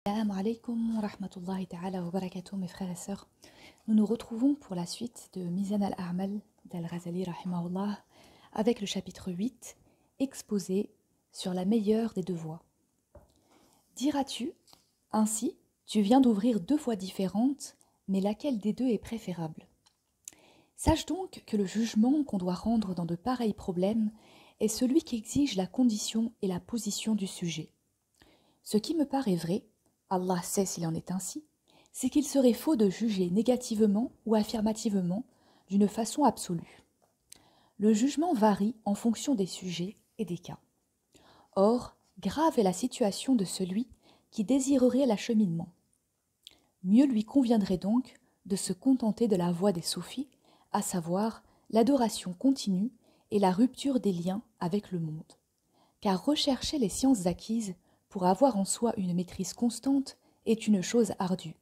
Assalamu alaikum wa rahmatullahi ta'ala wa barakatuh, mes frères et sœurs. Nous nous retrouvons pour la suite de Mizan al-A'mal d'Al-Ghazali rahimahullah avec le chapitre 8, exposé sur la meilleure des deux voies. Diras-tu, ainsi, tu viens d'ouvrir deux voies différentes, mais laquelle des deux est préférable? Sache donc que le jugement qu'on doit rendre dans de pareils problèmes est celui qui exige la condition et la position du sujet. Ce qui me paraît vrai, Allah sait s'il en est ainsi, c'est qu'il serait faux de juger négativement ou affirmativement d'une façon absolue. Le jugement varie en fonction des sujets et des cas. Or, grave est la situation de celui qui désirerait l'acheminement. Mieux lui conviendrait donc de se contenter de la voie des soufis, à savoir l'adoration continue et la rupture des liens avec le monde. Car rechercher les sciences acquises pour avoir en soi une maîtrise constante est une chose ardue.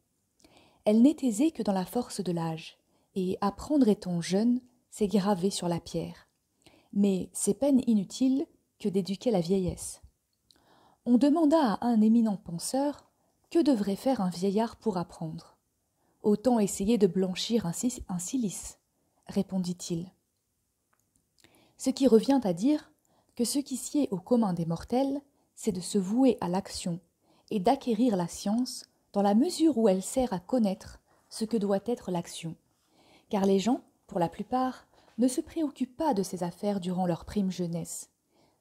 Elle n'est aisée que dans la force de l'âge, et apprendre étant jeune, c'est gravé sur la pierre. Mais c'est peine inutile que d'éduquer la vieillesse. On demanda à un éminent penseur que devrait faire un vieillard pour apprendre. Autant essayer de blanchir un cilice, répondit-il. Ce qui revient à dire que ce qui sied au commun des mortels, c'est de se vouer à l'action et d'acquérir la science dans la mesure où elle sert à connaître ce que doit être l'action. Car les gens, pour la plupart, ne se préoccupent pas de ces affaires durant leur prime jeunesse.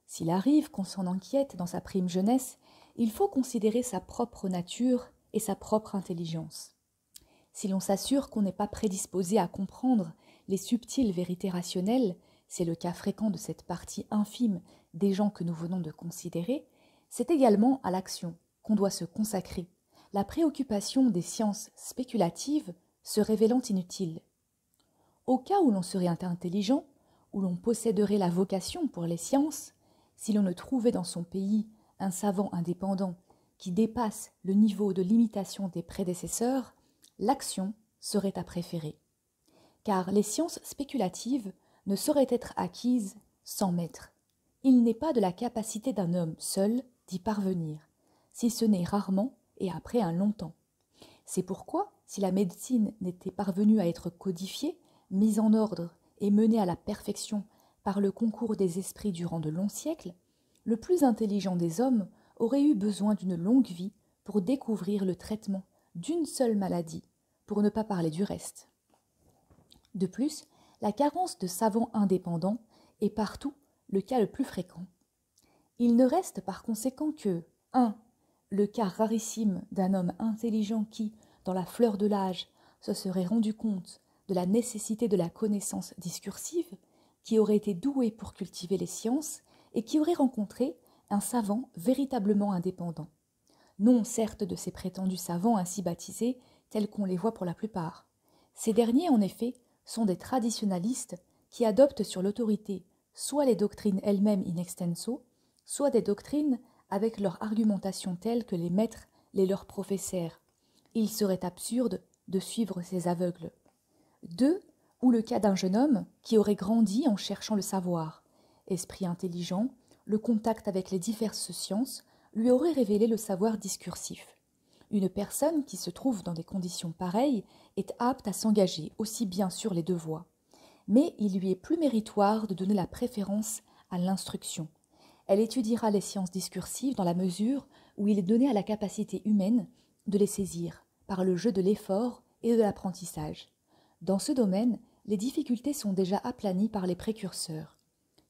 S'il arrive qu'on s'en inquiète dans sa prime jeunesse, il faut considérer sa propre nature et sa propre intelligence. Si l'on s'assure qu'on n'est pas prédisposé à comprendre les subtiles vérités rationnelles, c'est le cas fréquent de cette partie infime des gens que nous venons de considérer, c'est également à l'action qu'on doit se consacrer, la préoccupation des sciences spéculatives se révélant inutile. Au cas où l'on serait intelligent, où l'on posséderait la vocation pour les sciences, si l'on ne trouvait dans son pays un savant indépendant qui dépasse le niveau de limitation des prédécesseurs, l'action serait à préférer. Car les sciences spéculatives ne sauraient être acquises sans maître. Il n'est pas de la capacité d'un homme seul d'y parvenir, si ce n'est rarement et après un long temps. C'est pourquoi, si la médecine n'était parvenue à être codifiée, mise en ordre et menée à la perfection par le concours des esprits durant de longs siècles, le plus intelligent des hommes aurait eu besoin d'une longue vie pour découvrir le traitement d'une seule maladie, pour ne pas parler du reste. De plus, la carence de savants indépendants est partout le cas le plus fréquent. Il ne reste par conséquent que 1. Le cas rarissime d'un homme intelligent qui, dans la fleur de l'âge, se serait rendu compte de la nécessité de la connaissance discursive, qui aurait été doué pour cultiver les sciences et qui aurait rencontré un savant véritablement indépendant. Non certes de ces prétendus savants ainsi baptisés tels qu'on les voit pour la plupart. Ces derniers, en effet, sont des traditionalistes qui adoptent sur l'autorité soit les doctrines elles-mêmes in extenso, soit des doctrines avec leur argumentation telle que les maîtres les leur professèrent. Il serait absurde de suivre ces aveugles. 2. Ou le cas d'un jeune homme qui aurait grandi en cherchant le savoir. Esprit intelligent, le contact avec les diverses sciences lui aurait révélé le savoir discursif. Une personne qui se trouve dans des conditions pareilles est apte à s'engager aussi bien sur les deux voies. Mais il lui est plus méritoire de donner la préférence à l'instruction. Elle étudiera les sciences discursives dans la mesure où il est donné à la capacité humaine de les saisir, par le jeu de l'effort et de l'apprentissage. Dans ce domaine, les difficultés sont déjà aplanies par les précurseurs.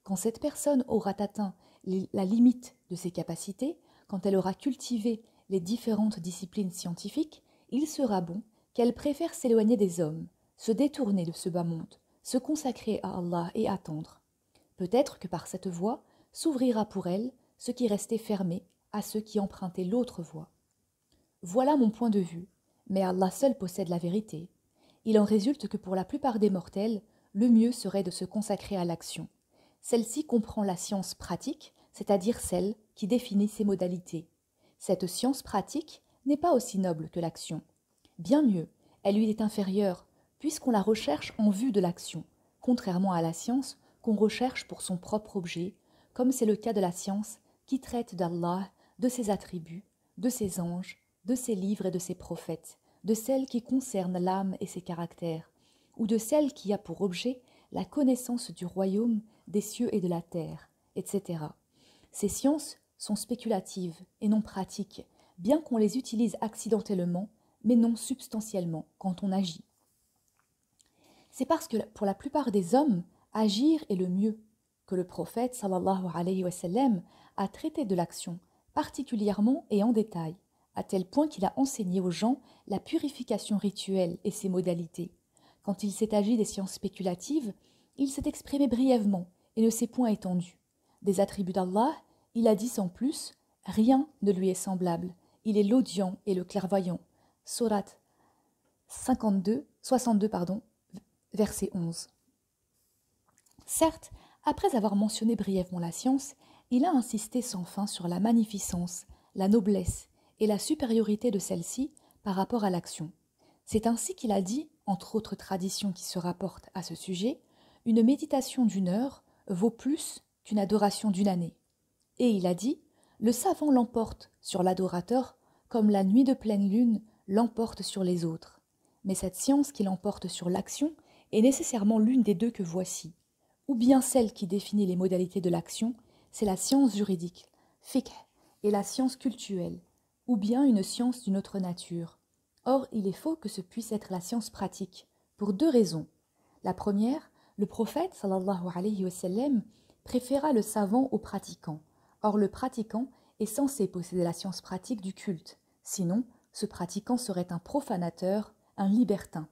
Quand cette personne aura atteint la limite de ses capacités, quand elle aura cultivé les différentes disciplines scientifiques, il sera bon qu'elle préfère s'éloigner des hommes, se détourner de ce bas monde, se consacrer à Allah et attendre. Peut-être que par cette voie s'ouvrira pour elle ce qui restait fermé à ceux qui empruntaient l'autre voie. Voilà mon point de vue, mais Allah seul possède la vérité. Il en résulte que pour la plupart des mortels, le mieux serait de se consacrer à l'action. Celle-ci comprend la science pratique, c'est-à-dire celle qui définit ses modalités. Cette science pratique n'est pas aussi noble que l'action. Bien mieux, elle lui est inférieure, puisqu'on la recherche en vue de l'action, contrairement à la science qu'on recherche pour son propre objet, comme c'est le cas de la science qui traite d'Allah, de ses attributs, de ses anges, de ses livres et de ses prophètes, de celle qui concerne l'âme et ses caractères, ou de celle qui a pour objet la connaissance du royaume, des cieux et de la terre, etc. Ces sciences sont spéculatives et non pratiques, bien qu'on les utilise accidentellement, mais non substantiellement quand on agit. C'est parce que pour la plupart des hommes, agir est le mieux, que le prophète sallallahu alayhi wa sallam a traité de l'action, particulièrement et en détail, à tel point qu'il a enseigné aux gens la purification rituelle et ses modalités. Quand il s'est agi des sciences spéculatives, il s'est exprimé brièvement et ne s'est point étendu. Des attributs d'Allah, il a dit sans plus, rien ne lui est semblable, il est l'audient et le clairvoyant. Surat 62, verset 11. Certes, après avoir mentionné brièvement la science, il a insisté sans fin sur la magnificence, la noblesse et la supériorité de celle-ci par rapport à l'action. C'est ainsi qu'il a dit, entre autres traditions qui se rapportent à ce sujet, une méditation d'1 heure vaut plus qu'une adoration d'1 année. Et il a dit, le savant l'emporte sur l'adorateur comme la nuit de pleine lune l'emporte sur les autres. Mais cette science qui l'emporte sur l'action est nécessairement l'une des deux que voici. Ou bien celle qui définit les modalités de l'action, c'est la science juridique, fiqh, et la science cultuelle, ou bien une science d'une autre nature. Or, il est faux que ce puisse être la science pratique, pour 2 raisons. La première, le prophète, sallallahu alayhi wa sallam, préféra le savant au pratiquant. Or, le pratiquant est censé posséder la science pratique du culte, sinon, ce pratiquant serait un profanateur, un libertin.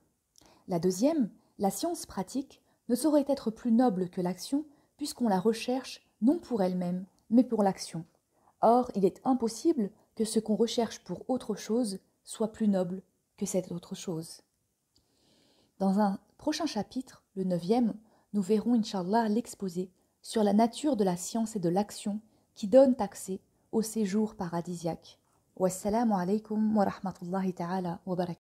La deuxième, la science pratique, ne saurait être plus noble que l'action, puisqu'on la recherche non pour elle-même, mais pour l'action. Or, il est impossible que ce qu'on recherche pour autre chose soit plus noble que cette autre chose. Dans un prochain chapitre, le 9e, nous verrons, Inch'Allah, l'exposé sur la nature de la science et de l'action qui donnent accès au séjour paradisiaque. Wassalamu alaikum wa rahmatullahi ta'ala wa barakatuh.